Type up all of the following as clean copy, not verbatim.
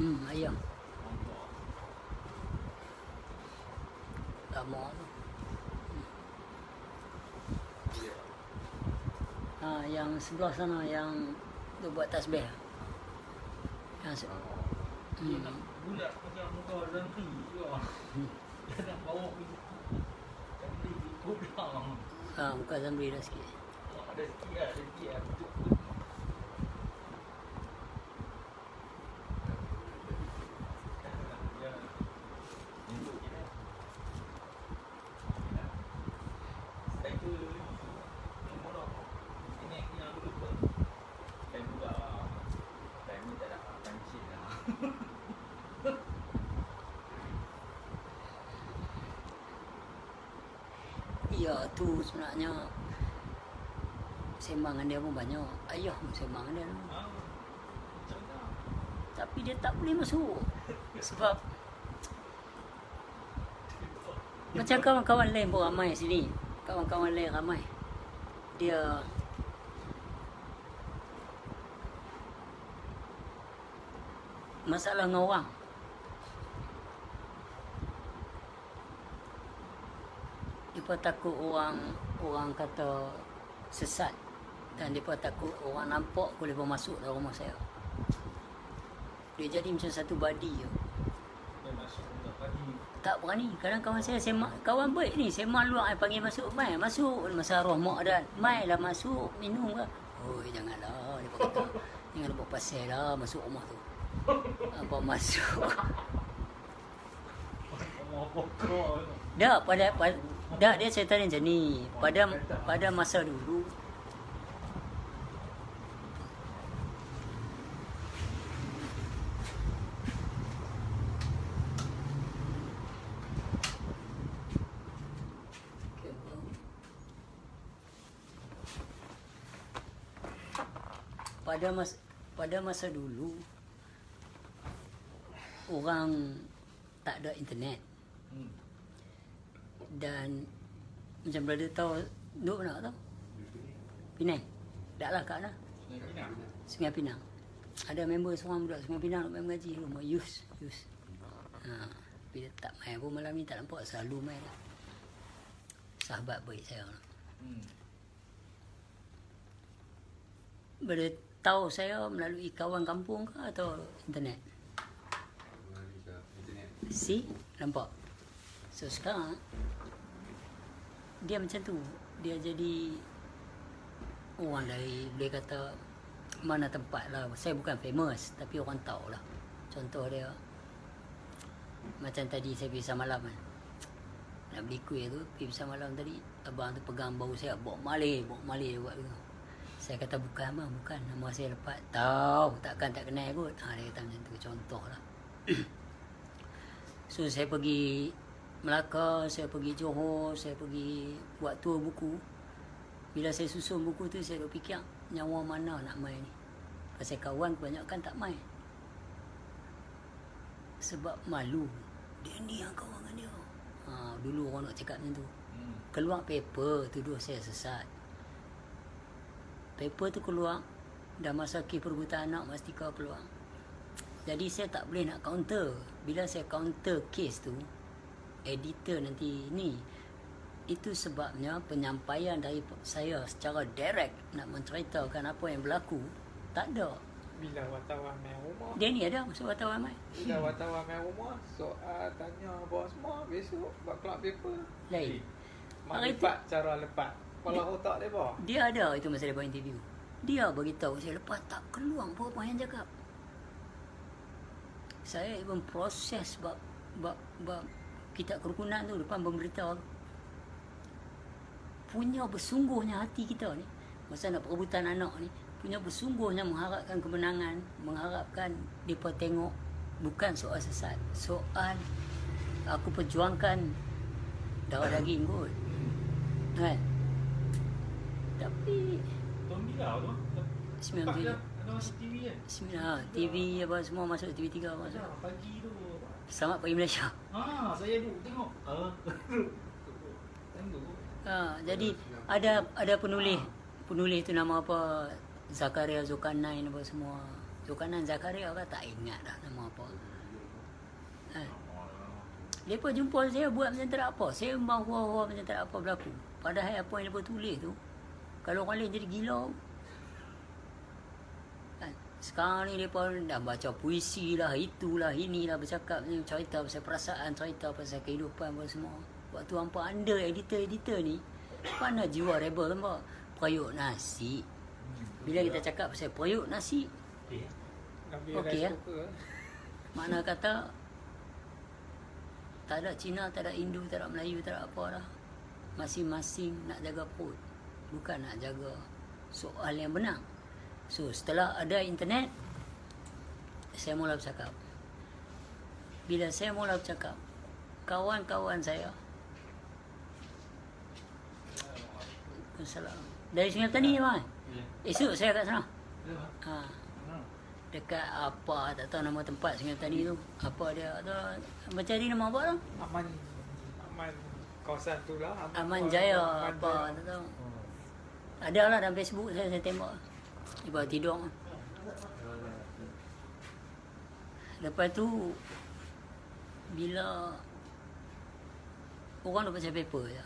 Ayam. Lama tu. Yang sebelah sana yang tu buat tasbih. Yang budak macam muka Zamri juga. Dia nak bawa pergi pulang. Muka Zamri dah sikit. Ada sikit lah. Ya tu sebenarnya sembang dengan dia pun banyak. Ayah pun sembang dengan dia. Tapi dia tak boleh masuk. Sebab macam kawan-kawan lain pun ramai sini. Kawan-kawan lain ramai. Dia masalah dengan orang. Mereka takut orang kata sesat. Dan mereka takut orang nampak boleh masuk dalam rumah saya. Dia jadi macam satu badi je. Tak berani. Kadang kawan saya kawan baik ni, saya maluak panggil masuk, mai masuk masa arwah mak dan mai lah masuk minum ke. Oh janganlah, dia kata jangan buat pasal lah masuk rumah tu. Apa masuk? Dah dia cerita ni macam ni. Pada masa dulu pada masa dulu orang tak ada internet. Dan macam brother tahu duduk nak tahu Penang tak lah kat mana Sungai Pinang. Ada member seorang budak Sungai Pinang nak main mengaji rumah Yus. Bila tak main pun malam ni tak nampak, selalu main lah. Sahabat baik saya lah. Boleh tahu saya melalui kawan kampung ke atau internet? Si nampak. So sekarang dia macam tu. Dia jadi orang dari, boleh kata mana tempat lah. Saya bukan famous tapi orang tahu lah. Contoh dia macam tadi saya pergi pisang malam kan. Nak beli kuih tu, pergi pisang malam tadi, abang tu pegang bau saya, bawa malih buat tu. Saya kata bukan abang, bukan, nama saya lepas. Tahu takkan tak kenal kot. Dia kata macam tu, contoh lah. So saya pergi Melaka, saya pergi Johor, saya pergi buat tour buku. Bila saya susun buku tu, saya duk fikir nyawa mana nak main ni. Pasal kawan kebanyakan tak main. Sebab malu. Dia ni yang kawan dengan dia. Dulu orang nak cakap macam tu. Keluar paper, tuduh saya sesat. Paper tu keluar, dah masa kes perbuatan anak, Mastika peluang. Jadi saya tak boleh nak counter. Bila saya counter kes tu, editor nanti ni, itu sebabnya penyampaian dari saya secara direct nak menceritakan apa yang berlaku tak ada. Bila wartawan main rumah, Dia ni ada masuk wartawan mai. Bila wartawan main rumah, soal tanya bawah semua, besok buat kelab paper Lain. mak lepat cara lepat kepala otak dia bawah. Dia ada itu masa dia buat interview. Dia beritahu saya lepas tak keluar apa yang cakap. Saya even proses bab kitab kerukunan tu depan pemberitahu. Punya bersungguhnya hati kita ni masa nak perebutan anak ni, punya bersungguhnya mengharapkan kemenangan, mengharapkan mereka tengok bukan soal sesat, soal aku perjuangkan darah daging kot kan. Tapi Tahun bila tu? 97 Ada TV kan? TV apa semua masuk, TV3 masuk. Pagi tu. Selamat pagi Malaysia. Saya duduk tengok. Jadi ada penulis tu nama apa, Zakaria Zulkarnain apa semua. Ketukanan Zakaria kan tak ingat dah nama apa. Mereka jumpa saya buat macam tak apa. Saya memang hua-hua macam tak apa berlaku. Padahal apa yang mereka tulis tu, kalau orang lain jadi gila. Sekarang ni mereka dah baca puisi lah, itulah, inilah, bercakap cerita pasal perasaan, cerita pasal kehidupan apa semua. Waktu hampa anda editor ni, mana jiwa rebel nampak? Periuk nasi. Bila kita cakap pasal periuk nasi, okey ya. Makna kata tak ada Cina, tak ada Hindu, tak ada Melayu, tak ada apa dah. Masing-masing nak jaga perut, bukan nak jaga soal yang benar. So setelah ada internet, saya mula bercakap. Bila saya mula bercakap, kawan-kawan saya, Salam. Dari Sungai Petani kan? Esok saya kat sana. Ha. Dekat apa, tak tahu nama tempat Sungai Petani tu. Apa dia tu, macam ni nama apa tu? Aman kawasan tu lah. Aman Jaya apa, tak tahu. Ada lah dalam Facebook saya tembak. Dia tidur. Lepas tu bila orang dah baca paper je,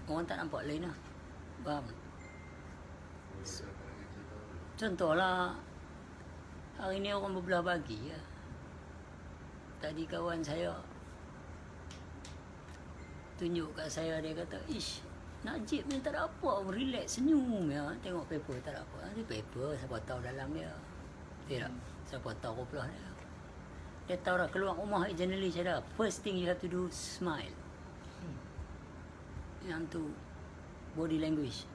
orang tak nampak lain lah. Faham? Contohlah hari ni orang berbelah bagi ya. Tadi kawan saya tunjuk kat saya, dia kata, "Ish, Najib ni tak ada apa, relax, senyum ya. Tengok paper tak ada apa." Nanti paper siapa tahu dalam dia. Tidak, siapa tahu pula dia. Dia tahu dah keluar rumah jurnalis ada. First thing you have to do, smile. Yang tu body language.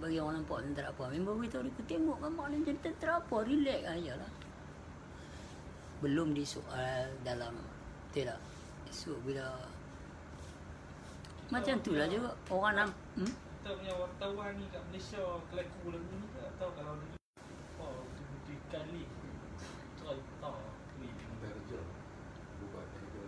Bagi orang nampak macam tak ada apa. Member beritahu dia, tengok gambar ni jadi tak ada apa, relax aja lah. Belum disoal dalam, tidak. So bila macam tu lah juga orang nak. Kita punya wartawan ni kat Malaysia kelaku lagu ni ke? Atau kalau dia betul-betul kali cerita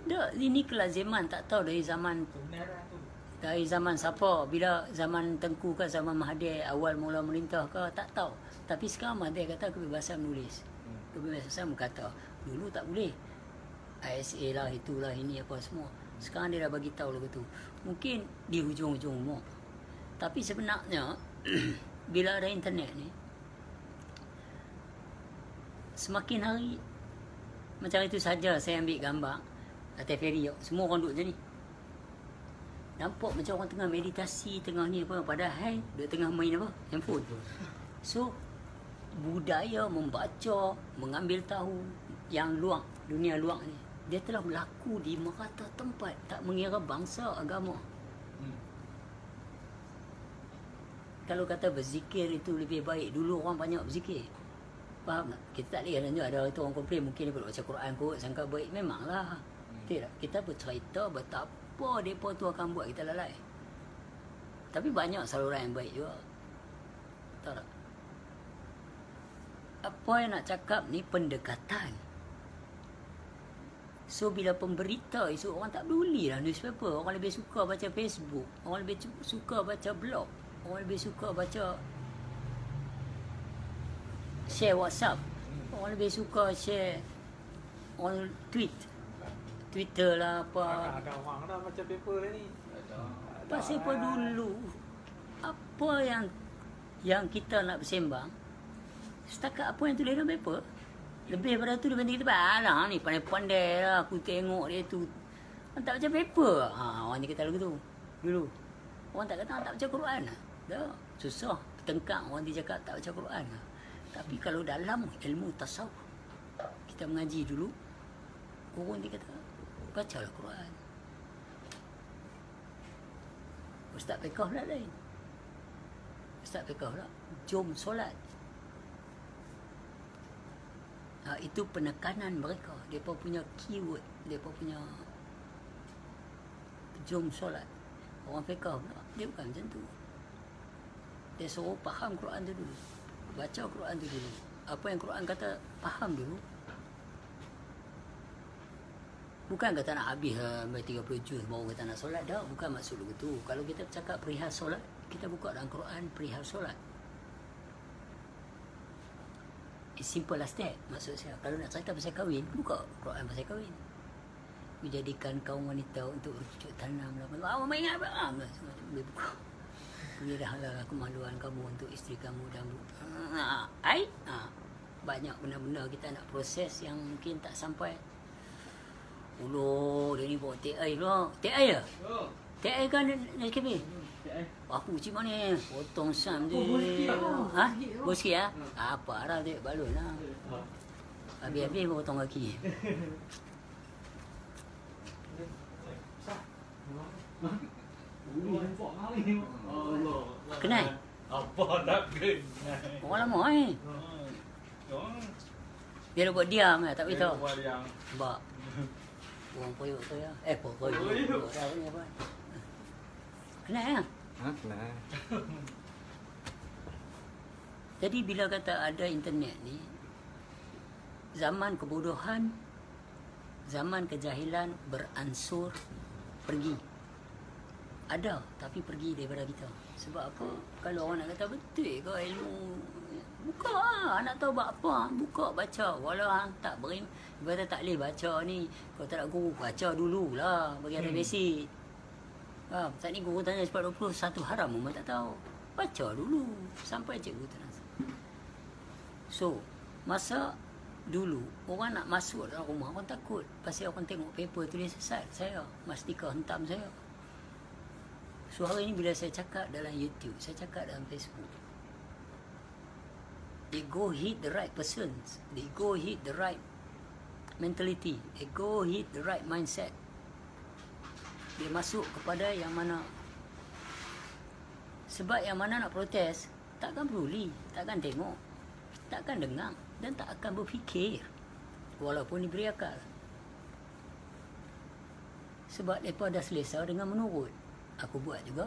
tak, ini kelaziman, tak tahu dari zaman kebenaran tu. Dari zaman siapa, bila zaman Tengku ke zaman Mahathir awal mula merintah ke, tak tahu. Tapi sekarang Mahathir kata kebebasan menulis. Kebebasan berkata. Dulu tak boleh. ISA lah, itulah, ini apa semua. Sekarang dia dah bagi tahu lagu tu. Mungkin di hujung-hujung umur. Tapi sebenarnya bila ada internet ni, semakin hari macam itu saja saya ambil gambar atas ferry, semua orang duduk macam ni. Nampak macam orang tengah meditasi, tengah ni apa, padahal dia tengah main apa? Handphone. So budaya membaca, mengambil tahu yang luang, dunia luang ni, dia telah berlaku di merata tempat, tak mengira bangsa, agama. Kalau kata berzikir itu lebih baik, dulu orang banyak berzikir. Faham tak? Kita tak boleh ada itu orang komplain, mungkin dia baca Quran kot, sangka baik. Memanglah. Tidak. Kita bercerita betapa mereka tu akan buat kita lalai. Tapi banyak saluran yang baik juga. Tahu tak? Apa yang nak cakap ni pendekatan. So bila pemberita esok orang tak peduli lah newspaper. Orang lebih suka baca Facebook. Orang lebih suka baca blog. Orang lebih suka baca share WhatsApp. Orang lebih suka share on Twitter lah apa. Ada orang dah baca paper ni. Pasal apa dulu, apa yang kita nak bersembang, setakat apa yang tulis dalam paper, lebih daripada tu dibanding kita, alah ni pandai-pandai lah, aku tengok dia tu. Orang tak baca paper. Orang ni kata lagu tu. Dulu. Orang tak kata tak baca Quran lah. Dah, susah. Tengkang orang dia cakap tak baca Quran lah. Tapi kalau dalam ilmu tasawuf, kita mengaji dulu, orang dia kata, bacalah Quran. Ustaz Fiqah pula lain. Ustaz Fiqah pula, jom solat. Itu penekanan mereka. Mereka punya keyword. Mereka punya jom solat. Orang fiqah pula, dia bukan macam tu. Dia suruh faham Quran tu dulu. Baca Quran tu dulu. Apa yang Quran kata, faham dulu. Bukan kata nak habis 30 juz baru kata nak solat. Dah, bukan maksud begitu. Kalau kita bercakap perihal solat, kita buka dalam Quran perihal solat. It's simple as that. Maksud saya, kalau nak cerita pasal kahwin, buka Quran pasal kahwin. Menjadikan kaum wanita untuk bercucuk tanam. Awak main apa? Boleh buka. Pilihlah kemaluan kamu untuk isteri kamu dan banyak benda-benda kita nak proses yang mungkin tak sampai. Ulo, dia ni bawa TI pula. TI lah? Oh. TI kan SKP? TI. Aku cik mana? Potong sam je. Sikit lah. Ha? Bos sikit lah? Apa lah dia balon lah. Habis-habis potong kaki. Kenal? Apa tak kenal? Orang lama Dia buat diam lah, tak beritahu. Sebab orang poyok tu ya. Poyok. Kenal ya? Kenal. Jadi bila kata ada internet ni, zaman kebodohan, zaman kejahilan beransur pergi. Ada, tapi pergi daripada kita. Sebab apa? Kalau orang nak kata betul ke ilmu, buka lah. Nak tahu buat apa, buka baca. Walau hang tak berim, ibarat tak boleh baca ni. Kalau tak nak guru, baca dululah. Bagi ada basic. Faham? Saat ni guru tanya cepat 20, satu haram pun tak tahu. Baca dulu, sampai cikgu tu nasihat. So, masa dulu, orang nak masuk dalam rumah, orang takut. Pasal orang tengok paper tulis sesat saya. Mastika hentam saya. So hari ni bila saya cakap dalam YouTube, saya cakap dalam Facebook, they go hit the right persons, they go hit the right mentality, they go hit the right mindset. Dia masuk kepada yang mana, sebab yang mana nak protes takkan peduli, takkan tengok, takkan dengar dan tak akan berfikir walaupun diberi akal. Sebab mereka dah selesa dengan menurut. Aku buat juga.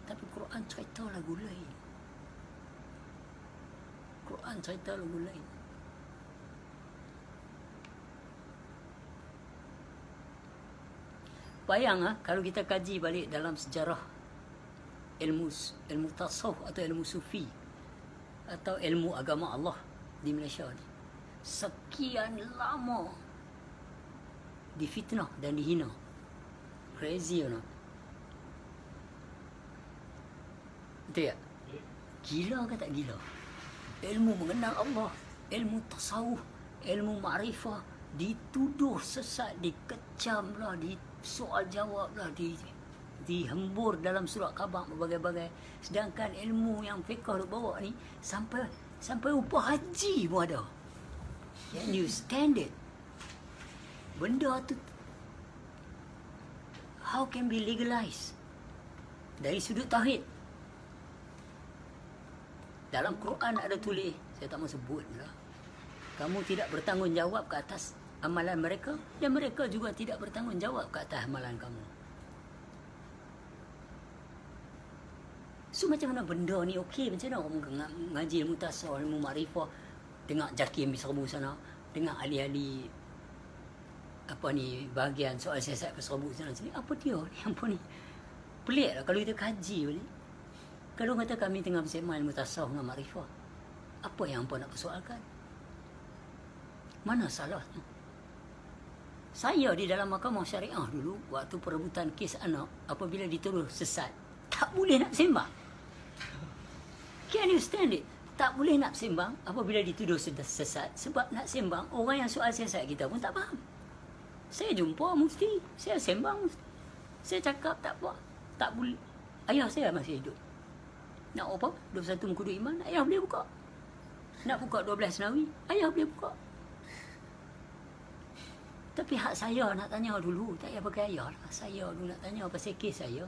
Tapi Quran cerita lagu lain. Quran cerita lagu lain. Bayang kalau kita kaji balik dalam sejarah ilmu tasawuf atau ilmu sufi atau ilmu agama Allah di Malaysia ni. Sekian lama difitnah dan dihina. Crazy or not? Betul tak? Gila ke tak gila? Ilmu mengenal Allah, ilmu tasawuf, ilmu ma'rifah dituduh sesat, dikecam lah, disoal jawab lah, dihembur dalam surat khabar berbagai-bagai. Sedangkan ilmu yang fiqh duk bawa ni sampai upah haji pun ada. Can you stand it? Benda tu how can be legalized dari sudut tauhid? Dalam Quran ada tulis, saya tak mau sebut lah, kamu tidak bertanggungjawab ke atas amalan mereka dan mereka juga tidak bertanggungjawab ke atas amalan kamu. So macam mana benda ni okey? Macam mana orang ngaji ilmu tasawuf, ilmu makrifah, dengar Jakim Serbu sana, dengar ahli-ahli apa ni bahagian soal siasat keserabut sana sini, apa dia ni, apa ni, pelik lah kalau kita kaji balik. Kalau kata kami tengah bersama ilmu tasawuf dengan makrifah, apa yang hampa nak persoalkan? Mana salahnya? Saya di dalam mahkamah syariah dulu, waktu perebutan kes anak, apabila dituduh sesat, tak boleh nak sembang. Can you stand it? Tak boleh nak sembang apabila dituduh sesat. Sebab nak sembang, orang yang soal siasat kita pun tak faham. Saya jumpa mufti, saya sembang mufti. Saya cakap tak apa, tak boleh. Ayah saya masih hidup. Nak apa? 21 Mengkudu Iman, ayah boleh buka. Nak buka 12 Senawi, ayah boleh buka. Tapi hak saya nak tanya dulu, tak payah pakai ayah lah. Saya dulu nak tanya pasal kes saya.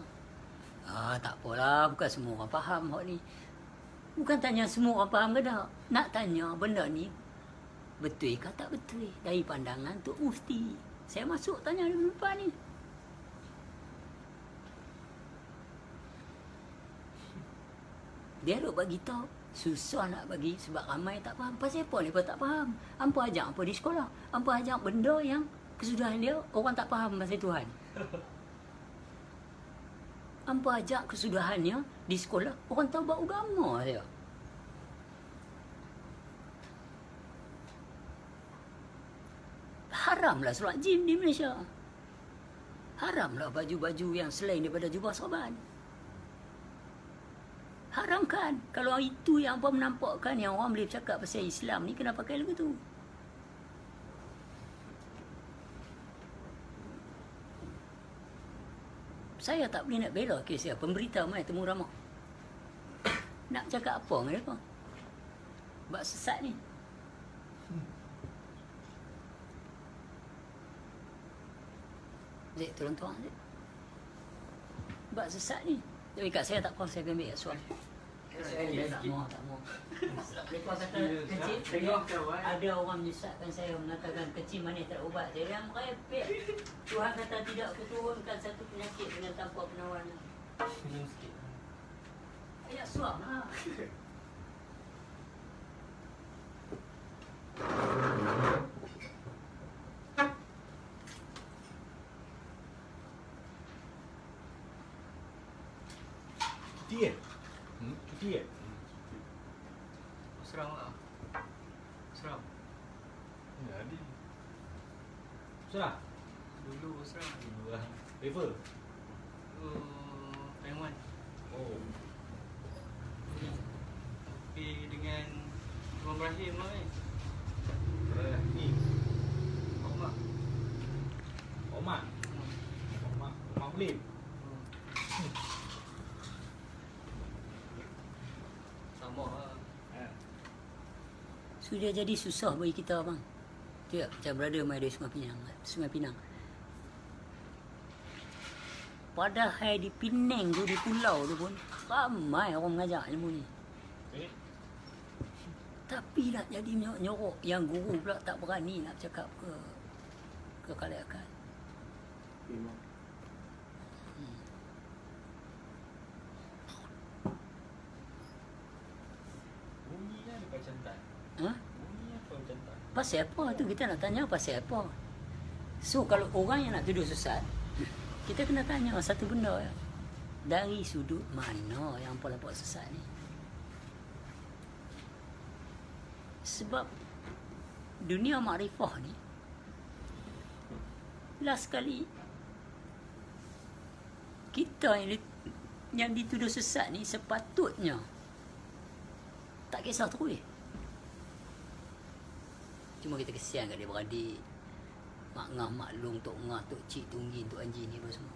Tak apalah, bukan semua orang faham hak ni. Bukan tanya semua orang faham ke tak. Nak tanya benda ni betul ke tak betul dari pandangan Tok Mufti. Saya masuk tanya di depan ni. Dia duk bagi tahu, susah nak bagi sebab ramai tak faham. Pasal apa mereka tak faham? Hampa ajak apa di sekolah? Hampa ajak benda yang kesudahan dia orang tak faham pasal Tuhan. Hampa ajak kesudahannya Di sekolah, orang tahu buat agama saya. Haramlah solat gym di Malaysia. Haramlah baju-baju yang selain daripada jubah sorban. Haramkan. Kalau itu yang apa menampakkan yang orang boleh bercakap pasal Islam ni, kena pakai lagu tu. Saya tak boleh nak bela kes dia. Pemberita mai temu ramah. Nak cakap apa dengan mereka? Bab sesat ni. Zek, tolong tuang Zek. Bab sesat ni. Tapi kat saya tak apa, saya ambil soal. Saya tak mau. Mereka kata kecil, ada orang menyesatkan saya, mengatakan kecil manis tak ubat. Saya yang merepek. Tuhan kata tidak kuturunkan satu penyakit dengan tanpa penawaran. Minum sikit. Ayat suam lah. Cuti eh? Cuti eh? Seram lah. Seram. Ya, ada. Serah? Dulu seram. Dulu lah. Paper? Taiwan. Oh. Tapi dengan Tuan Ibrahim lah kan. Ni. Mak. Omak. Omak Mulim. Sama lah. Sudah jadi susah bagi kita bang. Tidak, macam brother mai dari Sungai Pinang. Padahal di Penang tu, di pulau tu pun ramai orang mengajar ilmu ni. Tapi nak jadi nyorok, yang guru pula tak berani nak cakap ke kalayakan. Bunyinya ada macam tak. Ha? Bunyinya apa macam tak. Pasal apa tu kita nak tanya pasal apa? So kalau orang yang nak tuduh sesat, kita kena tanya satu benda ya. Dari sudut mana yang pola buat sesat ni? Sebab dunia makrifah ni last kali kita yang dituduh sesat ni sepatutnya tak kisah terus. Cuma kita kesian kat dia beradik, mak ngah, mak long, tok ngah, tok cik, tunggi, tok anji ni apa semua.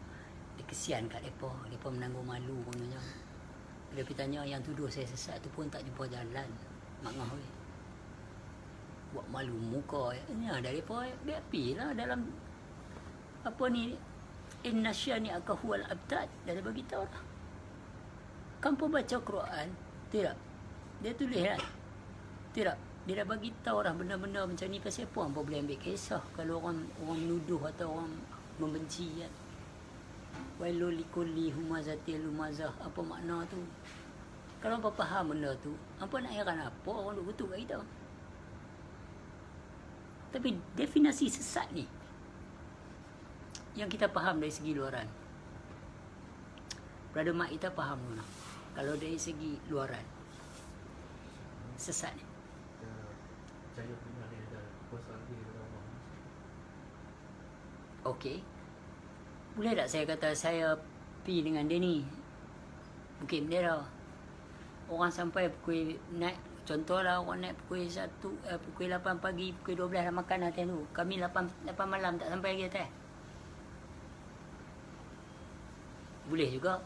Dia kesian kat mereka. Mereka menanggung malu kononnya. Bila pergi tanya yang tuduh saya sesat tu pun tak jumpa jalan. Mak ngah weh. Buat malu muka. Ya, dari apa BAP lah dalam apa ni, inna syani akahual abtad. Dia bagi tahu lah. Kamu baca Quran? Tidak. Dia tulis kan? Tidak. Dia dah bagi tahu lah benda-benda macam ni. Pasal apa hampa boleh ambil kisah kalau orang menuduh atau orang membenci kan? Wailul likulli humazatil lumazah. Apa makna tu? Kalau hampa faham benda tu, hampa nak heran apa orang duk kutuk kat kita? Tapi definisi sesat ni yang kita faham dari segi luaran. Brother Mak kita faham dulu lah. Kalau dari segi luaran sesat ni. Saya punya ni ada pasal dia orang. Okey. Boleh tak saya kata saya pi dengan dia ni Bukit Bendera. Orang sampai pukul naik, contohlah orang naik pukul 1, pukul 8 pagi, pukul 12 dah makan atas tu. Kami 8 malam tak sampai lagi atas. Boleh juga.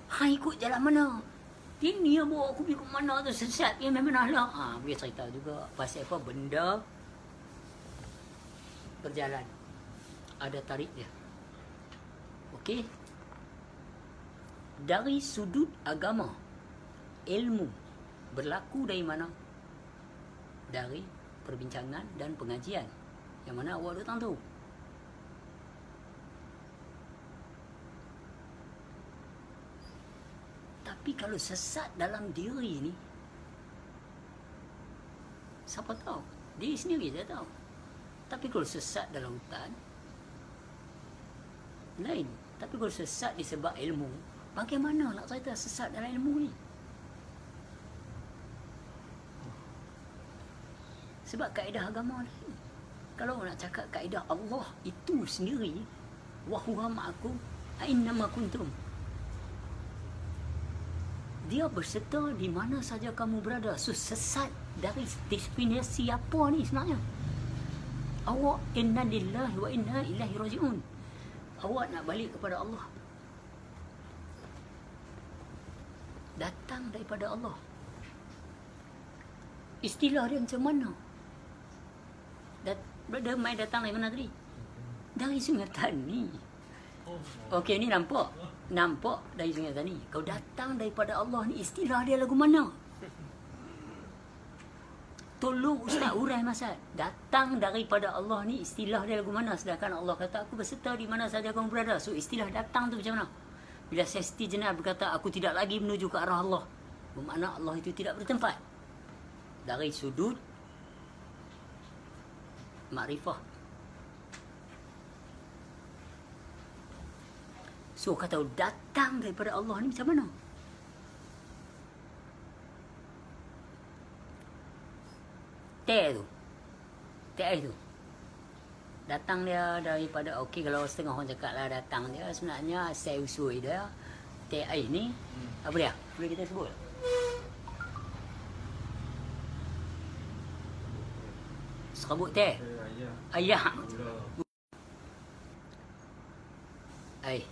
Hang ikut jalan mana? Ini yang bawa aku pergi ke mana tu, sesat yang memang lah. Boleh cerita juga. Pasal apa? Benda berjalan. Ada tarik dia. Okey? Dari sudut agama, ilmu berlaku dari mana? Dari perbincangan dan pengajian. Yang mana awak datang tu. Tapi kalau sesat dalam diri ni, siapa tahu? Diri sendiri saya tahu. Tapi kalau sesat dalam hutan, lain. Tapi kalau sesat disebab ilmu, Bagaimana nak cerita sesat dalam ilmu ni? Sebab kaedah agama ni, kalau nak cakap kaedah Allah itu sendiri, wa huwa ma'akum ainnama kuntum. Dia berserta di mana saja kamu berada. So sesat dari definisi apa ni sebenarnya? Awak inna lillahi wa inna ilaihi raji'un. Awak nak balik kepada Allah. Datang daripada Allah. Istilah dia macam mana? Brother Mai datang dari mana tadi? Dari Sungai Tani. Okey, ni nampak. Nampak dari Sungai Tani. Kau datang daripada Allah ni, istilah dia lagu mana? Tolong Ustaz urai Masad. Datang daripada Allah ni, istilah dia lagu mana? Sedangkan Allah kata, aku berserta di mana saja kamu berada. So istilah datang tu macam mana? Bila Sesti Jenar berkata, aku tidak lagi menuju ke arah Allah, bermakna Allah itu tidak bertempat. Dari sudut makrifah. So kata datang daripada Allah ni macam mana? Teh tu. Datang dia daripada, okey, kalau setengah orang cakap lah datang dia, sebenarnya asal usul dia teh air ni apa dia? Boleh kita sebut? Serabut teh. Ayah. Air.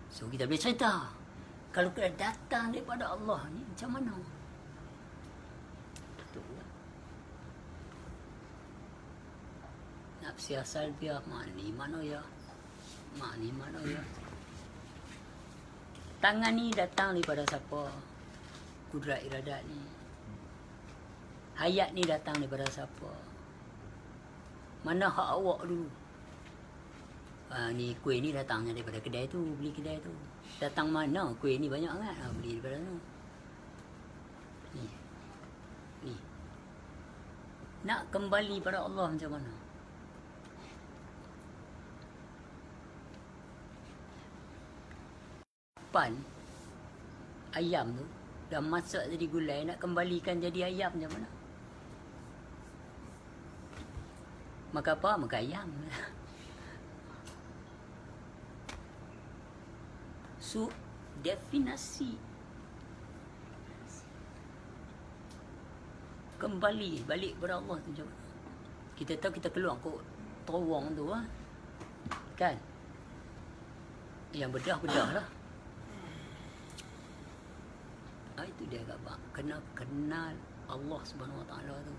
So kita boleh cerita, kalau kita datang daripada Allah ni macam mana? Nafsi asal dia mani mana ya? Mani mana ya? Tangan ni datang daripada siapa? Kudrat iradat ni. Hayat ni datang daripada siapa? Mana hak awak dulu? Ni kuih ni datangnya daripada kedai tu, beli kedai tu. Datang mana kuih ni banyak kan? Beli daripada tu. Ni. Nak kembali pada Allah macam mana? Pan ayam tu dah masak jadi gulai, nak kembalikan jadi ayam macam mana? Maka apa? Maka ayam. So, definisi kembali balik kepada Allah tu macam mana? Kita tahu kita keluar kot terowong tu kan? Yang bedah lah. Itu dia kata, kena kenal Allah Subhanahu Wa Taala tu.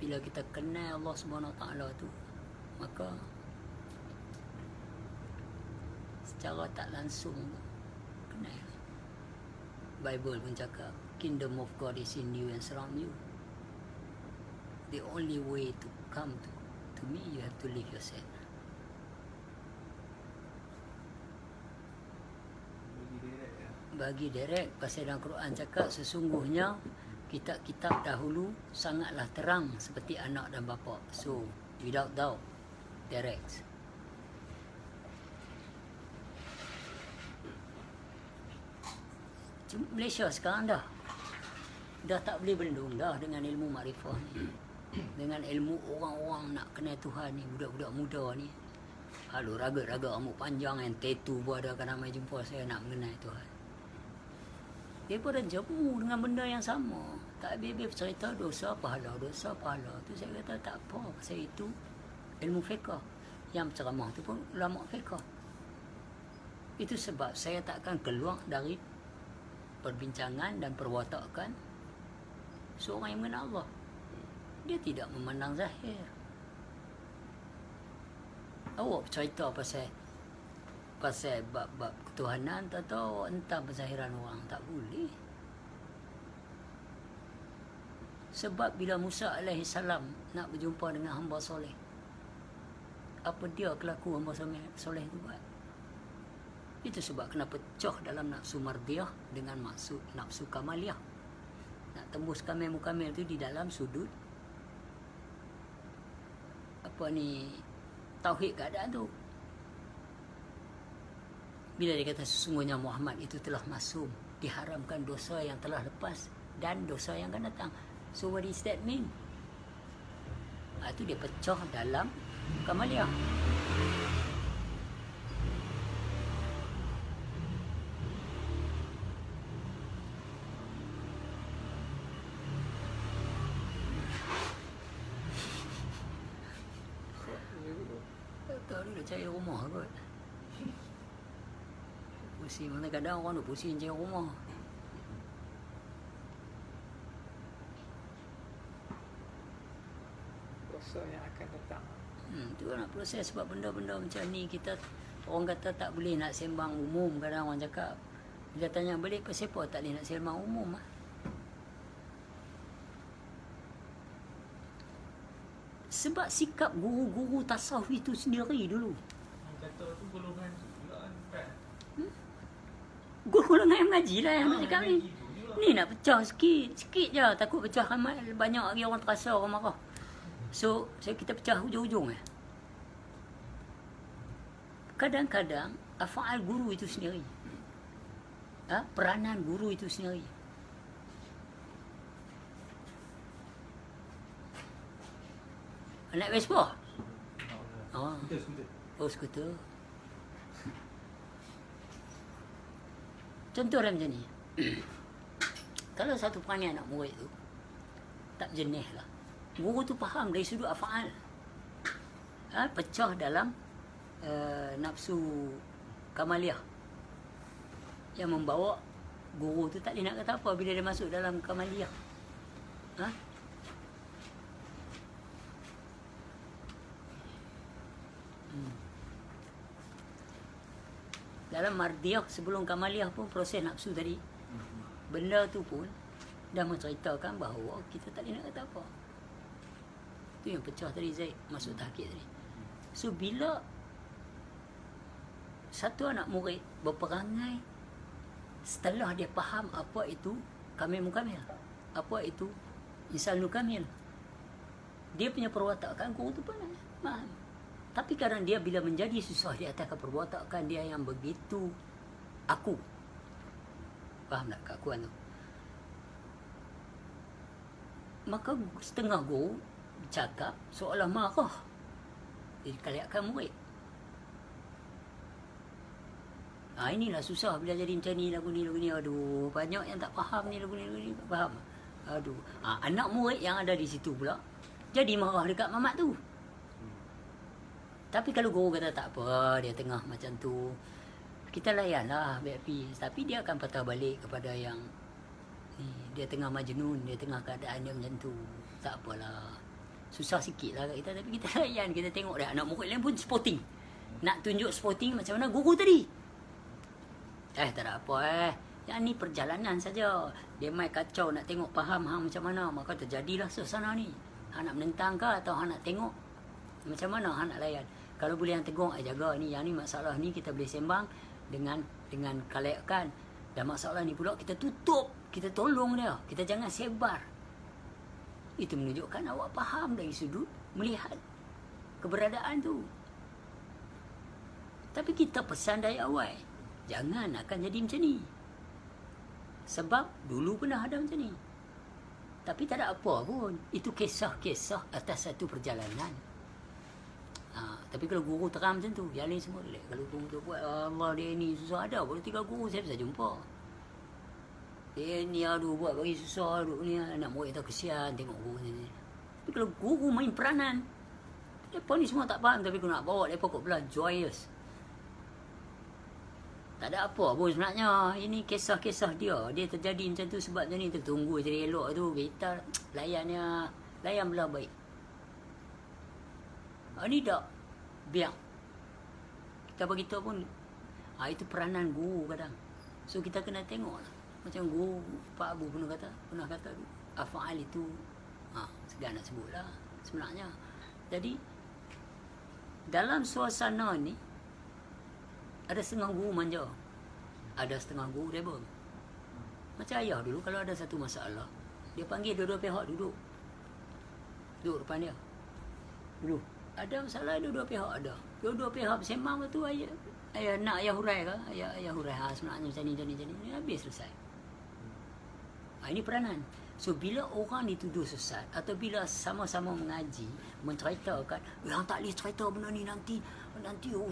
Bila kita kenal Allah Subhanahu Wa Taala tu, maka secara tak langsung kenal. Bible pun cakap, Kingdom of God is in you and surround you. The only way to come to me, you have to live yourself. Bagi direct, pasal dalam Quran cakap sesungguhnya kitab-kitab dahulu sangatlah terang seperti anak dan bapa. So, without doubt, direct. Malaysia sekarang dah tak boleh berlindung dah dengan ilmu makrifah ni. Dengan ilmu orang-orang nak kenal Tuhan ni, budak-budak muda ni. Halo, raga-raga rambut panjang yang tattoo pun ada, kan ramai jumpa saya nak mengenal Tuhan. Dia pun dah jemu dengan benda yang sama. Tak habis-habis cerita dosa pahala. Tu saya kata tak apa. Pasal itu ilmu fiqh. Yang ceramah tu pun ulama fiqh. Itu sebab saya takkan keluar dari perbincangan dan perwatakan seorang yang mengenal Allah. Dia tidak memandang zahir. Awak cerita pasal bab ketuhanan, tahu entah penzahiran orang, tak boleh. Sebab bila Musa AS nak berjumpa dengan hamba soleh, apa dia kelaku hamba soleh itu buat? Itu sebab kena pecah dalam nafsu mardiyah dengan maksud nafsu kamaliyah. Nak tembus kamil mukamil itu di dalam sudut tauhid keadaan tu. Bila dia kata sesungguhnya Muhammad itu telah masum, diharamkan dosa yang telah lepas dan dosa yang akan datang. So what does that mean? Itu dia pecah dalam Kamaliyah. Tak tahu dia cari rumah kot. Pusing, kadang-kadang orang duk pusing cari rumah. Dosa yang akan datang. Tu nak proses sebab benda-benda macam ni kita orang kata tak boleh nak sembang umum. Kadang orang cakap bila tanya balik pasal apa tak boleh nak sembang umum lah. Sebab sikap guru-guru tasawuf itu sendiri dulu. Orang kata tu golongan tu juga kan. Guru dengan yang mengaji lah yang cakap ni. Gitu juga. Ni nak pecah sikit. Sikit je. Takut pecah ramai. Banyak lagi orang terasa, orang marah. So kita pecah hujung-hujung . Kadang-kadang af'al guru itu sendiri. Peranan guru itu sendiri. Naik Vespa? Oh, skuter. Contoh dia macam ni. Kalau satu perangai anak murid tu tak jenis lah. Guru tu faham dari sudut af'al. Pecah dalam nafsu kamaliyah yang membawa guru tu tak boleh nak kata apa bila dia masuk dalam kamaliyah. Dalam mardiyah sebelum kamaliyah pun proses nafsu tadi. Benda tu pun dah menceritakan bahawa kita tak boleh nak kata apa. Tu yang pecah tadi Zaid masuk tahqiq tadi. So bila satu anak murid berperangai setelah dia faham apa itu kamil mukamil, apa itu insan mukamil, dia punya perwatakan guru tu pun faham. Tapi kadang dia bila menjadi susah di atas perwatakan dia yang begitu aku. Faham tak keakuan tu? Maka setengah guru bercakap seolah marah. Jadi kaliakan murid. Inilah susah bila jadi macam ni, lagu ni. Aduh, banyak yang tak faham ni lagu ni. Tak faham. Aduh. Anak murid yang ada di situ pula jadi marah dekat mamat tu. Tapi kalau guru kata tak apa, dia tengah macam tu, kita layanlah baik. Tapi dia akan patah balik kepada yang ni, dia tengah majnun, dia tengah keadaan dia macam tu. Tak apalah. Susah sikit lah kat kita, tapi kita layan. Kita tengok dah anak murid lain pun sporting. Nak tunjuk sporting macam mana guru tadi. Tak ada apa Yang ni perjalanan saja. Dia main kacau nak tengok faham hang macam mana, maka terjadilah suasana ni. Hang nak menentang ke atau hang nak tengok macam mana hang nak layan. Kalau boleh yang tegur, jaga ni, yang ni masalah ni kita boleh sembang dengan kalayakan. Dan masalah ni pula kita tutup, kita tolong dia, kita jangan sebar. Itu menunjukkan awak faham dari sudut melihat keberadaan tu. Tapi kita pesan dari awal, jangan akan jadi macam ni. Sebab dulu pernah ada macam ni. Tapi tak ada apa pun. Itu kisah-kisah atas satu perjalanan. Tapi kalau guru terang macam tu, yang lain semua relax. Kalau guru tu buat, Allah dia ni susah, ada baru 3 guru saya bisa jumpa. Dia ni aduh buat bagi susah, aduh ni anak murid tak kesian tengok guru ni. Tapi kalau guru main peranan, mereka ni semua tak faham, tapi aku nak bawa mereka kot belah joyous. Tak ada apa pun sebenarnya. Ini kisah-kisah dia. Dia terjadi macam tu sebab macam ni. Tunggu jadi elok tu. Kita layannya, layan belah baik. Ini tak biar kita beritahu pun itu peranan guru kadang. So kita kena tengok lah. Macam guru Pak Abu pernah kata af'al itu segan nak sebut lah sebenarnya. Jadi dalam suasana ni ada setengah guru manja, ada setengah guru rebel. Macam ayah dulu kalau ada satu masalah, dia panggil dua-dua pihak duduk depan dia dulu. Ada masalah dua-dua pihak ada. Dua-dua pihak bersembang tu ayah nak ayah hurai ke? Ayah hurai. Sebenarnya macam ni. Habis selesai. Ini peranan. So bila orang dituduh sesat atau bila sama-sama mengaji menceritakan yang tak boleh cerita benda ni nanti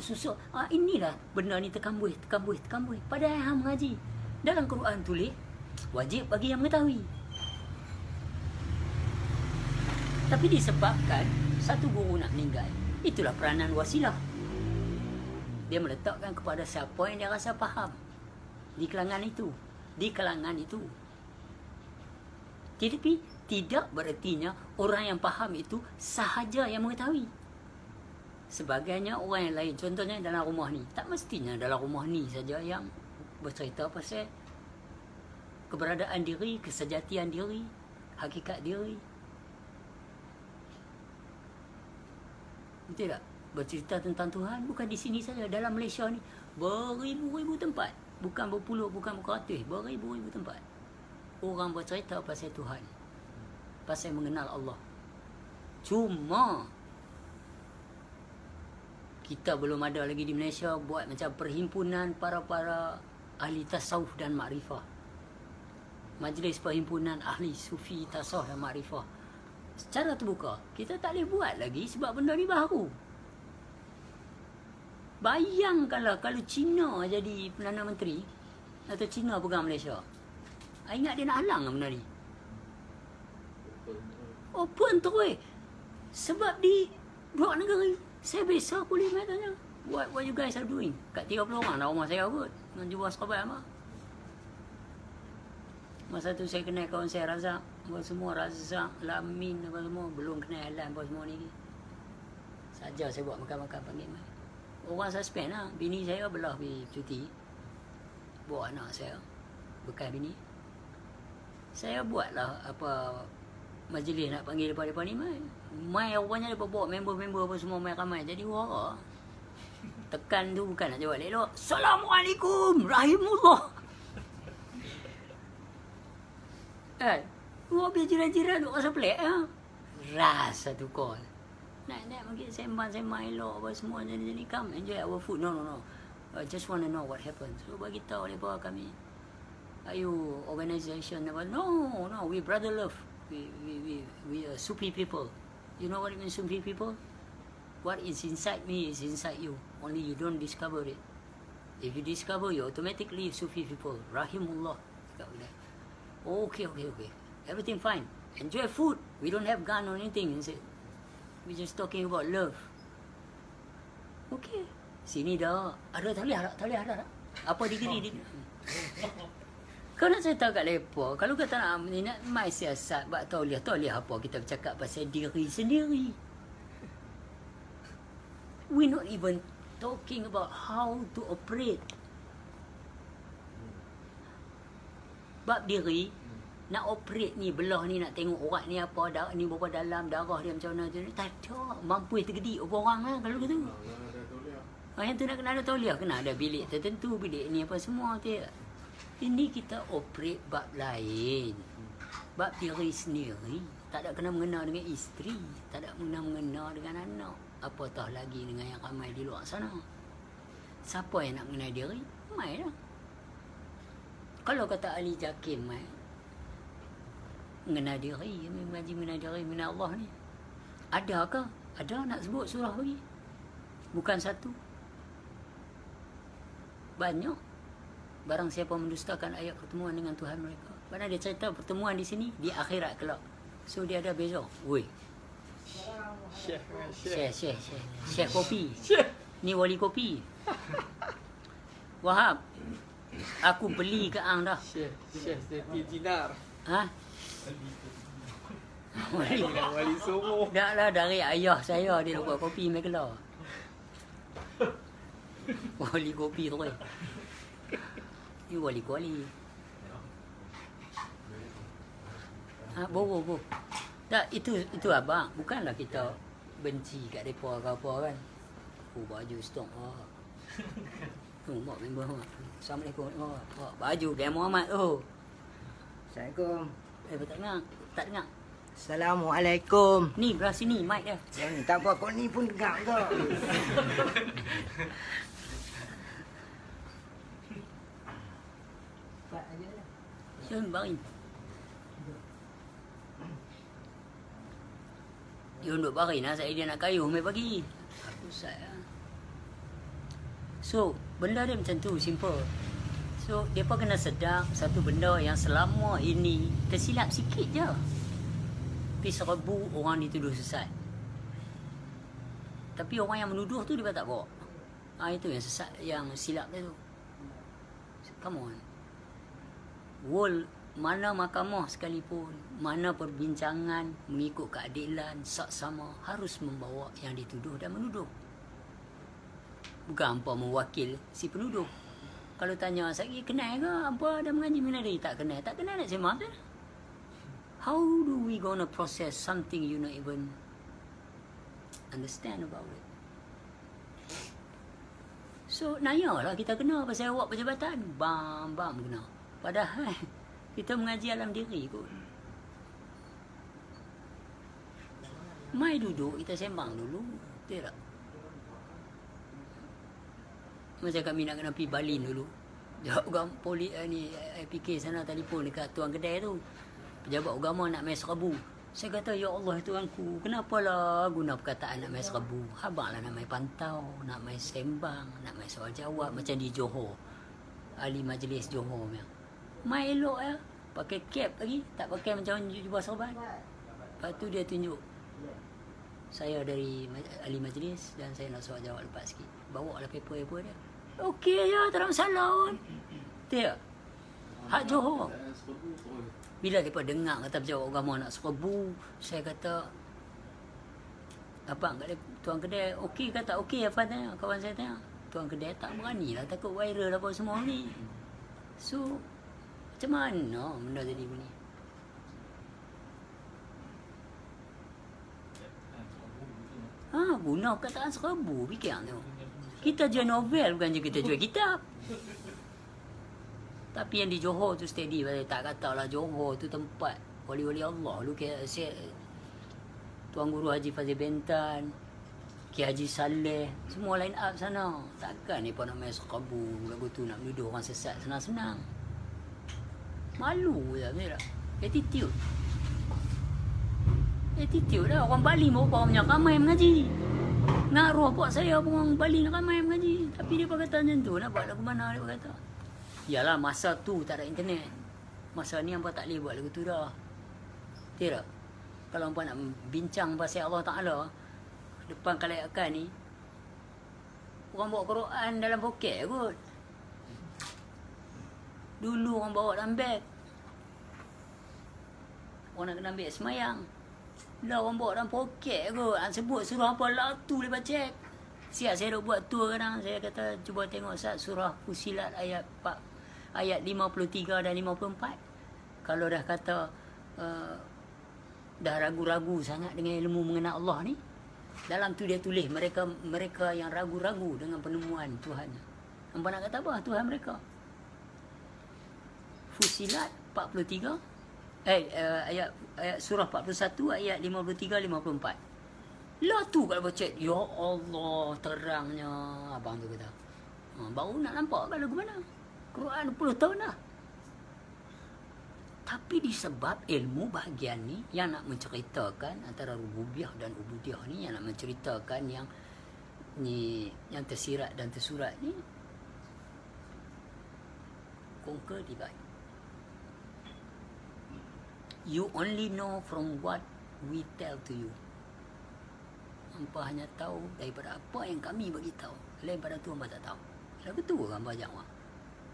susah. Inilah benda ni terkambuh. Padahal hang mengaji. Dalam Quran tulis wajib bagi yang mengetahui. Tapi disebabkan satu guru nak meninggal, itulah peranan wasilah. Dia meletakkan kepada siapa yang dia rasa faham di kalangan itu. Tetapi tidak berertinya orang yang faham itu sahaja yang mengetahui. Sebagainya orang yang lain. Contohnya dalam rumah ni. Tak mestinya dalam rumah ni saja yang bercerita pasal keberadaan diri, kesejatian diri, hakikat diri. Betul tak? Bercerita tentang Tuhan bukan di sini saja. Dalam Malaysia ni beribu-ribu tempat. Bukan berpuluh, bukan beratus. Beribu-ribu tempat. Orang bercerita pasal Tuhan. Pasal mengenal Allah. Cuma kita belum ada lagi di Malaysia buat macam perhimpunan para ahli tasawuf dan makrifah. Majlis perhimpunan ahli sufi, tasawuf dan makrifah. Secara terbuka, kita tak boleh buat lagi sebab benda ni baru. Bayangkanlah kalau Cina jadi Perdana Menteri atau Cina pegang Malaysia. Ingat dia nak halang benda ni. Open terus. Sebab di dua negara saya biasa polis mai tanya, what you guys are doing? Kat 30 orang dah rumah saya kot. Dengan jubah sahabat apa. Masa tu saya kenal kawan saya Razak. Apa semua Razak, Lamin apa semua. Belum kenal Alan apa semua ni. Saja saya buat makan-makan panggil mai. Orang suspend lah. Bini saya belah pergi cuti. Bawa anak saya. Bekas bini. Saya buatlah apa majlis nak panggil depan-depan ni mai. Mai awalnya dia bawa member-member apa semua mai ramai. Jadi wara. Tekan tu bukan nak jawab elok. Assalamualaikum rahimullah. Wah biar jiran-jiran tu rasa pelik ha? Rasa tu call. Nak mungkin sembang-sembang elok apa semua jadi come enjoy our food. No. I just want to know what happened. So bagi tahu lepas kami. Are you organisation? No, we brother love. We are Sufi people. You know what it means, Sufi people? What is inside me is inside you. Only you don't discover it. If you discover, you automatically Sufi people. Rahimullah. Okay. Everything fine. Enjoy food. We don't have gun or anything. We just talking about love. Okay. Sini dah. Ada tak boleh ada. Apa dikiri dia? Kau nak cerita kat lepa, kalau kata nak mai siasat, buat tauliah apa kita bercakap pasal diri sendiri. We not even talking about how to operate. Bab diri, nak operate ni, belah ni, nak tengok urat ni apa, darah ni berapa dalam, darah dia macam mana tu. Tak ada, mampu tergedik orang lah kalau gitu. Yang tu nak kena ada tauliah, kena ada bilik tertentu, bilik ni apa semua tu. Ini kita operate bab lain. Bab diri sendiri. Tak ada kena mengena dengan isteri. Tak ada mengena dengan anak. Apatah lagi dengan yang ramai di luar sana. Siapa yang nak mengenai diri? Mai lah. Kalau kata Ali Jakim mai, mengenai diri, mengaji mengenai diri, mengenai Allah ni. Adakah? Ada nak sebut surah lagi? Bukan satu. Banyak. Barang siapa mendustakan ayat pertemuan dengan Tuhan mereka. Padahal dia cerita pertemuan di sini, di akhirat kelak. So dia ada beza. Woi. Syekh kopi. Ni wali kopi. Wahab. Aku beli ke ang dah. Syekh Zeti Jinar. Ha? Wali Songo. Dah lah dari ayah saya dia buat kopi mai kelak. Wali kopi tu. Ni wali-wali. Bobo. Tak, itu abang. Bukanlah kita benci kat depa ke apa kan. Baju stok. Mak member mak. Assalamualaikum. Baju Kiai Muhammad tu. Assalamualaikum. Tak dengar. Assalamualaikum. Ni belah sini mic dia. Yang tak apa, kau ni pun dengar ke? Syun bari. Dia duduk bari nak saya dia nak kayuh mai pagi. Aku saya. So, benda dia macam tu, simple. So, depa kena sedar satu benda yang selama ini tersilap sikit je. Tapi 1000 orang dituduh sesat. Tapi orang yang menuduh tu dia tak bawa. Itu yang sesat, yang silap dia tu. Come on. World, mana mahkamah sekalipun, mana perbincangan mengikut keadilan, saksama harus membawa yang dituduh dan menuduh. Bukan hampa mewakil si penuduh. Kalau tanya, saya kenal ke hampa ada mengaji minari? Tak kenal. Tak kenal nak sembah tu. How do we gonna process something you not even understand about it? So, nanyalah kita kena pasal awak perjabatan. Bam kena. Padahal kita mengaji alam diri kot. Mai duduk, kita sembang dulu. Betul tak? Macam kami nak kena pergi Balin dulu. Jawab agama polis ni IPK sana telefon dekat tuan kedai tu. Pejabat agama nak main 1000. Saya kata, ya Allah Tuanku, kenapalah guna perkataan nak main 1000? Habanglah nak main pantau, nak main sembang, nak main soal jawab macam di Johor. Ahli majlis Johor punya. Main elok ya. Pakai cap lagi, tak pakai macam jubah serban. Lepas tu dia tunjuk saya dari ahli majlis dan saya nak soal jawab lepas sikit. Bawa lah paper dia. Okey je, tak ada masalah pun. Betul tak? Hak Johor. Bila mereka dengar kata pejabat agama nak 1000, saya kata, apa kat dia, tuan kedai, okey ke tak okey? Apa tanya? Kawan saya tanya. Tuan kedai tak berani lah, takut viral apa semua ni. So, macam mana benda jadi begini? Guna perkataan 1000, fikir tu. Kita jual novel, bukan je kita jual kitab. Tapi yang di Johor tu steady. Tak katalah Johor tu tempat wali-wali Allah. Lu Tuan Guru Haji Fazil Bentan, Kiai Haji Saleh, semua line up sana. Takkan ni pun nak main 1000 lagu tu nak menuduh orang sesat senang-senang. Malu je, betul tak? Attitude lah. Orang Bali mau orang punya ramai mengaji. Ngaruh buat saya pun orang Bali nak ramai mengaji. Tapi dia pun kata macam tu. Nak buat lagu mana dia pun kata. Yalah, masa tu tak ada internet. Masa ni hampa tak boleh buat lagu tu dah. Betul tak? Kalau hampa nak bincang pasal Allah Ta'ala depan kalayakan ni, orang bawa Quran dalam poket kot. Dulu orang bawa dalam beg. Orang nak kena ambil semayang. Lah orang bawa dalam poket kot. Sebut surah apa lah tu lepas cek. Siap saya duk buat tour kadang. Saya kata cuba tengok Ustaz surah Fusilat ayat 53 dan 54. Kalau dah kata dah ragu-ragu sangat dengan ilmu mengenal Allah ni, dalam tu dia tulis mereka yang ragu-ragu dengan penemuan Tuhan. Hampa nak kata apa Tuhan mereka? Fusilat 43 ayat surah 41 ayat 53 54. Lah tu kalau baca, ya Allah terangnya abang tu kata. Baru nak nampak kan lagu mana? Quran 20 tahun dah. Tapi disebab ilmu bahagian ni yang nak menceritakan antara rububiyah dan ubudiyah ni, yang nak menceritakan yang ni, yang tersirat dan tersurat ni, conquer divide. You only know from what we tell to you. Hampa hanya tahu daripada apa yang kami bagi tahu. Lain pada tu hampa tak tahu. Lagu tu hampa jawab.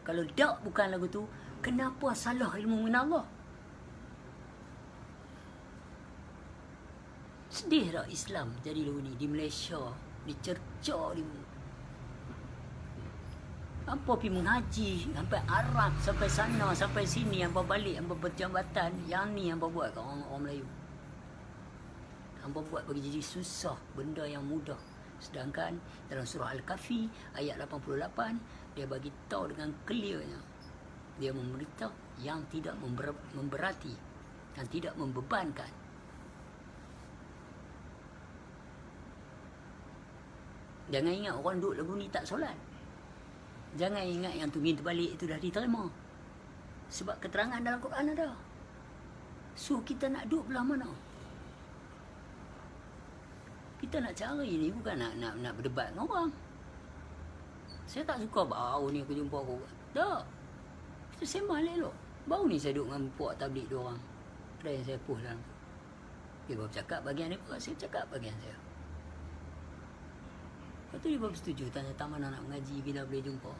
Kalau tak bukan lagu tu, kenapa salah ilmu mengenal Allah? Sedih tak Islam jadi lagu ni di Malaysia, dicerca di hampa pergi mengaji sampai Arab, sampai sana, sampai sini, hampa balik, hampa berjabatan. Yang ni hampa buat kat orang Melayu. Hampa buat bagi jadi susah benda yang mudah. Sedangkan dalam surah Al-Kahfi ayat 88 dia bagi tahu dengan clearnya. Dia memberitahu yang tidak memberati dan tidak membebankan Jangan ingat orang duduk lagu ni tak solat. Jangan ingat yang tumin terbalik itu dah diterima. Sebab keterangan dalam Quran ada. So kita nak duduk belah mana? Kita nak cari ni bukan nak berdebat dengan orang. Saya tak suka baru ni aku jumpa aku. Tak. Kita sembang elok. Baru ni saya duduk dengan puak tablik dua orang. Ada yang saya post dalam tu. Dia baru cakap bagian dia, saya cakap bagian saya. Lepas tu dia baru setuju, tanya tak mana nak mengaji, bila boleh jumpa.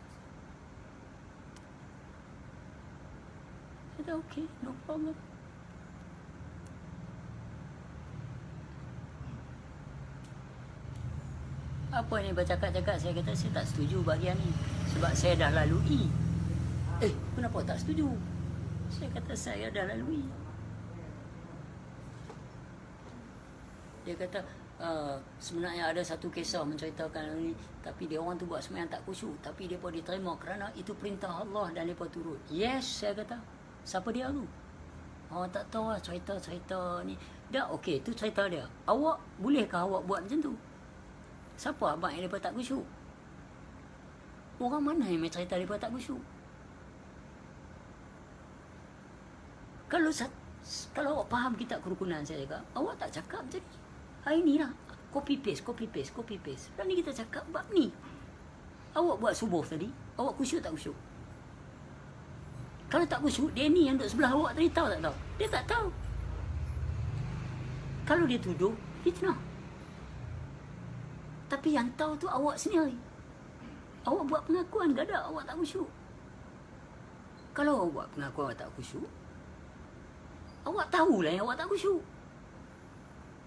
Saya kata okey, no problem. Apa ni bercakap-cakap, saya kata saya tak setuju bahagian ni. Sebab saya dah lalui. Kenapa tak setuju? Saya kata saya dah lalui. Dia kata sebenarnya ada satu kisah menceritakan ini, tapi dia orang tu buat sembahyang tak khusyuk, tapi depa diterima kerana itu perintah Allah dan depa turut. Yes, saya kata. Siapa dia tu? Awak tak tahu lah cerita-cerita ni. Dah okey, tu cerita dia. Awak bolehkah awak buat macam tu? Siapa abang yang depa tak khusyuk? Orang mana yang cerita depa tak khusyuk? Kalau awak faham kitab kerukunan, saya cakap, awak tak cakap macam ni. Hari ni lah, copy paste. Dan ni kita cakap bab ni. Awak buat subuh tadi, awak khusyuk tak khusyuk? Kalau tak khusyuk, dia ni yang duduk sebelah awak tadi tahu tak tahu? Dia tak tahu. Kalau dia tuduh, fitnah. Tapi yang tahu tu awak sendiri. Awak buat pengakuan gadak awak tak khusyuk. Kalau awak buat pengakuan awak tak khusyuk, awak tahulah yang awak tak khusyuk.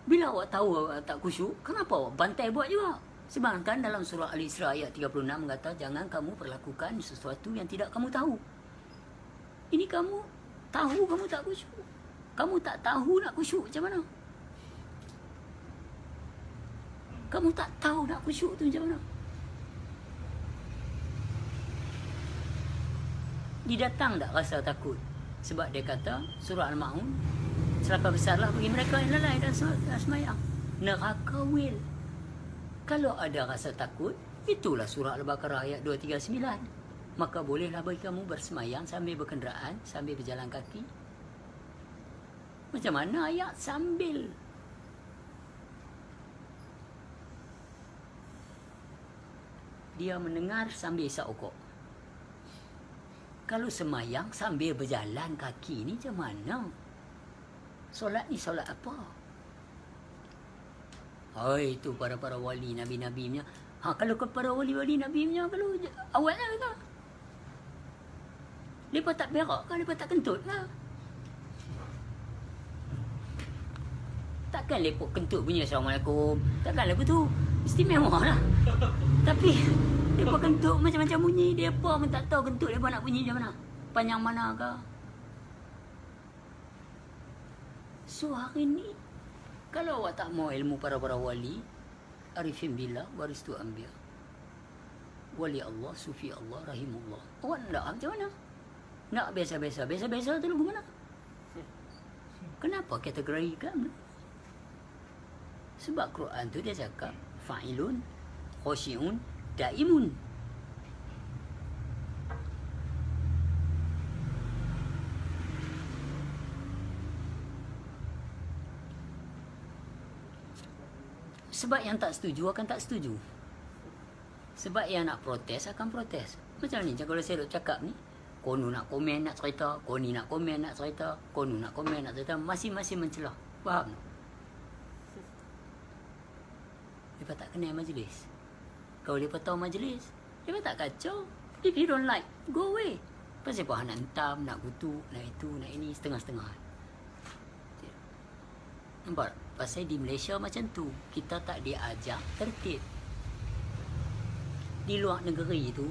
Bila awak tahu awak tak khusyuk, kenapa awak bantai buat juga? Sedangkan dalam surah Al-Isra ayat 36 kata, jangan kamu perlakukan sesuatu yang tidak kamu tahu. Ini kamu tahu kamu tak khusyuk. Kamu tak tahu nak khusyuk macam mana? Kamu tak tahu nak khusyuk tu macam mana? Didatang tak rasa takut? Sebab dia kata, surah Al-Ma'un, celaka besarlah bagi mereka yang lalai dan semayang. Neraka wil. Kalau ada rasa takut, itulah surah Al-Baqarah ayat 239. Maka bolehlah bagi kamu bersemayang sambil berkenderaan, sambil berjalan kaki. Macam mana ayat sambil? Dia mendengar sambil isap rokok. Kalau semayang sambil berjalan kaki ni macam mana? Solat ni solat apa? Itu para wali nabi-nabi punya. Kalau kepada wali-wali nabi punya, kalau awalnya kata, mereka tak berak kan? Mereka tak kentut lah. Takkan mereka kentut bunyi Assalamualaikum. Takkan lepas tu istimewa lah. Tapi mereka kentut macam-macam bunyi. Dia apa pun tak tahu kentut mereka nak bunyi macam mana, panjang mana ke. So hari ni, kalau awak tak mau ilmu para wali, arifin billah, waris tu ambil. Wali Allah, sufi Allah, rahimullah. Awak nak macam mana? Nak biasa-biasa. Biasa-biasa tu lagu mana? Kenapa kategorikan? Sebab Quran tu dia cakap fa'ilun, khosyi'un, daimun. Sebab yang tak setuju akan tak setuju. Sebab yang nak protes akan protes. Macam ni, kalau saya duk cakap ni, kono nak komen nak cerita, koni nak komen nak cerita, kono nak komen nak cerita, masing-masing mencelah. Faham tak? Mereka tak kenal majlis. Kalau mereka tahu majlis, mereka tak kacau. If you don't like, go away. Pasal apa nak hentam, nak kutuk, nak itu, nak ini, setengah-setengah. Nampak? Pasal di Malaysia macam tu, kita tak diajak tertib. Di luar negeri tu,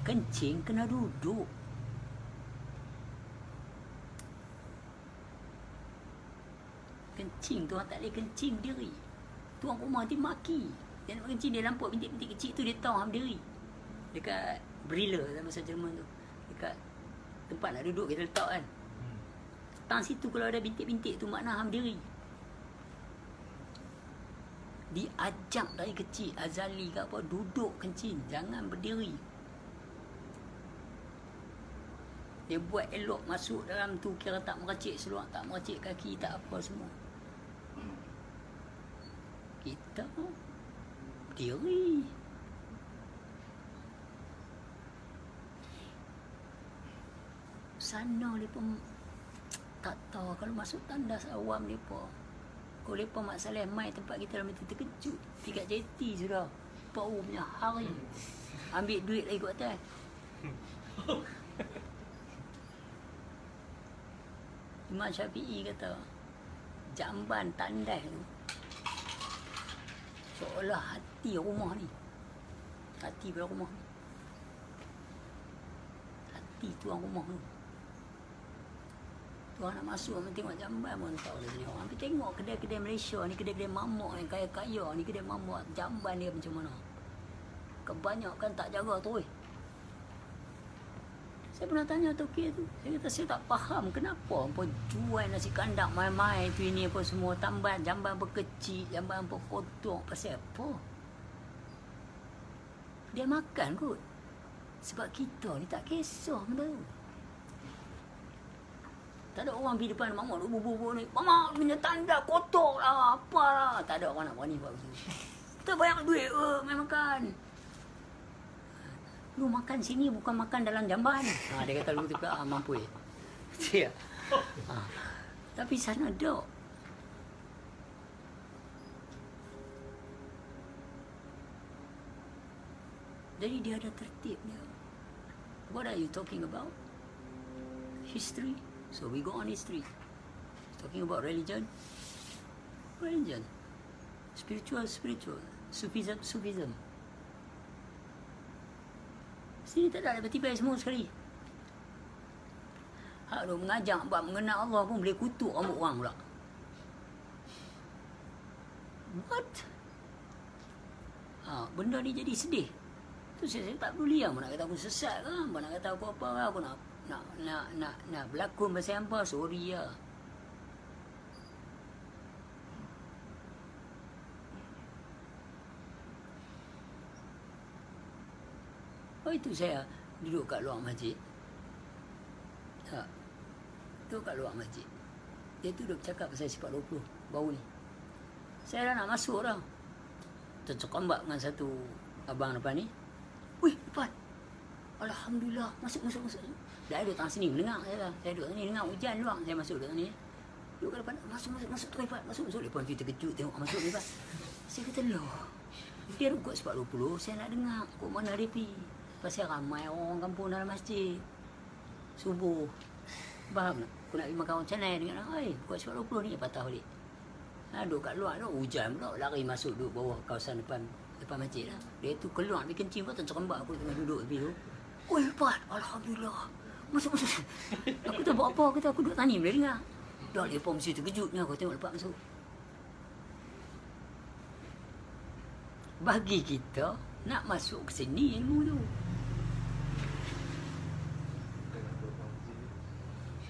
kencing kena duduk. Kencing tu orang tak boleh kencing diri. Tuan rumah dia maki. Dia nak kencing, dia nampak bintik-bintik kecil tu, dia tahu ham diri. Dekat Brille masa Jerman tu, dekat tempat nak duduk kita letak kan. Tang situ kalau ada bintik-bintik tu makna ham diri. Diajak dari kecil, azali ke apa, duduk kencing, jangan berdiri. Dia buat elok masuk dalam tu, kira tak meracik seluar, tak meracik kaki, tak apa semua. Kita berdiri. Sana dia pun tak tahu kalau masuk tandas awam dia pun. Kalau mereka Mak Saleh mai tempat kita dalam itu terkejut. Tingkat jeti sudah. Bau punya hari. Ambil duit lagi kat atas. Imam Syafi'i kata, jamban tandas tu seolah hati rumah ni. Hati pada rumah ni. Hati tuan rumah tu. Tuan nak masuk, orang tengok jamban pun tak boleh tengok. Orang tengok kedai-kedai Malaysia ni, kedai-kedai mamak yang kaya-kaya ni, kedai mamak, jamban dia macam mana. Kebanyakan tak jaga tu. Saya pernah tanya Tokyo tu. Saya kata saya tak faham kenapa apa jual nasi kandang mai-mai tu ini apa semua tambahan jamban berkecil, jamban berkotor, pasal apa? Dia makan kot. Sebab kita ni tak kisah benda tu. Tak ada orang pergi depan mamak duk bubur ni. Mamak punya tanda kotor lah, apa lah. Tak ada orang nak berani buat begitu. Kita banyak duit main makan. Lu makan sini bukan makan dalam jamban. Dia kata lu tu pula mampu. Ya. Tapi sana ada. Jadi dia ada tertib dia. What are you talking about? History. So we go on history. Talking about religion. Religion. Spiritual. Sufism. Sini tak ada bertipai semua sekali. Hak duk mengajak bab mengenal Allah pun boleh kutuk rambut orang pula. What? Benda ni jadi sedih. Tu saya tak peduli lah. Nak kata aku sesat ke? Nak kata aku apa lah. Aku nak berlakon pasal apa? Sorry lah. Oh itu saya duduk kat luar masjid. Duduk kat luar masjid. Dia tu duduk cakap pasal sifat 20 baru ni. Saya dah nak masuk dah. Tercekambak dengan satu abang depan ni. Wih, depan. Alhamdulillah. Masuk. Dah duduk tengah sini mendengar saya lah. Saya duduk sini dengar hujan luar. Saya masuk duduk sini. Duduk kat depan. Masuk tu Ifat. Masuk. Lepas tu terkejut tengok masuk Ifat. Saya kata loh. Dia rukuk sebab 20. Saya nak dengar. Kok mana dia pergi. Pasal ramai orang kampung dalam masjid. Subuh. Faham tak? Aku nak pergi makan macam mana dengan orang. Buat sebab 20 ni patah balik. Duduk kat luar tu. Hujan pula. Lari masuk duduk bawah kawasan depan masjid lah. Dia tu keluar pergi kencing pun tercerembak aku tengah duduk tepi tu. Oh hebat. Alhamdulillah. Masuk. Aku tak buat apa. Aku duduk tani boleh dengar. Dah lepas mesti terkejutnya aku tengok lepas masuk. Bagi kita nak masuk ke sini ilmu tu.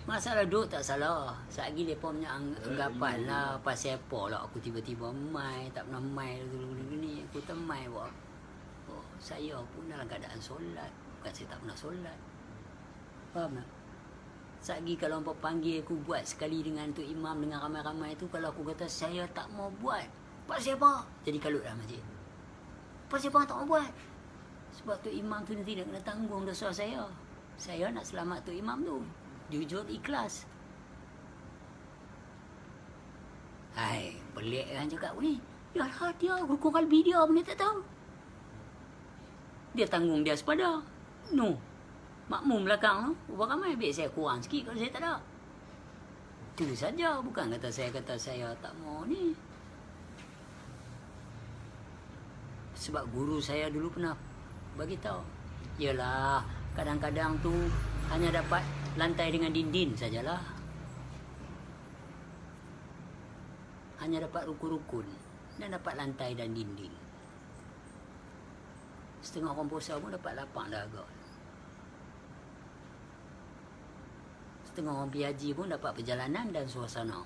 Masalah duduk tak salah. Satgi mereka punya anggapan lah. Pasal apa lah aku tiba-tiba mai. Tak pernah mai dulu-dulu ni. Aku tak mai buat. Oh, saya pun dalam keadaan solat. Bukan saya tak pernah solat. Faham tak? Satgi kalau mereka panggil aku buat sekali dengan tu imam dengan ramai-ramai tu. Kalau aku kata saya tak mau buat. Pasal apa? Jadi kalut lah masjid. Pasal apa tak mau buat? Sebab tu imam tu nanti nak kena tanggung dosa saya. Saya nak selamat tu imam tu. Jujur ikhlas. Hai, pelik kan cakap aku ni. Yalah dia, rukun kalbi dia pun dia tak tahu. Dia tanggung dia sepada. No. Makmum belakang tu. Berapa ramai ambil saya kurang sikit kalau saya tak ada. Itu saja. Bukan kata saya tak mau ni. Sebab guru saya dulu pernah bagi tahu. Yalah, kadang-kadang tu hanya dapat lantai dengan dinding sajalah. Hanya dapat rukun-rukun dan dapat lantai dan dinding. Setengah orang puasa pun dapat lapang dahaga. Setengah orang pergi haji pun dapat perjalanan dan suasana.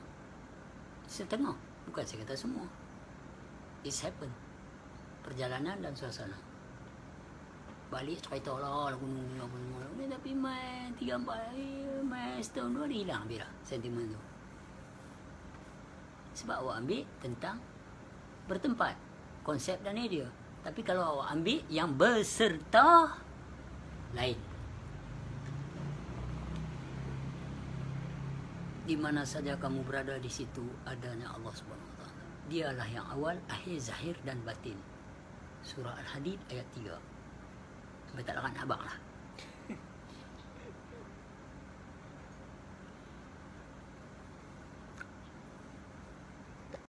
Setengah, bukan saya kata semua. It's happen. Perjalanan dan suasana. Balik cerita lah gunung ni, tapi main 3-4 hari, main setahun 2 hari hilang habis dah sentimen tu. Sebab awak ambil tentang bertempat, konsep dan idea. Tapi kalau awak ambil yang berserta, lain. Di mana saja kamu berada, di situ adanya Allah Subhanahu Wa Taala. Dialah yang awal, akhir, zahir dan batin. Surah Al-Hadid ayat 3. Sampai tak lakan abang lah.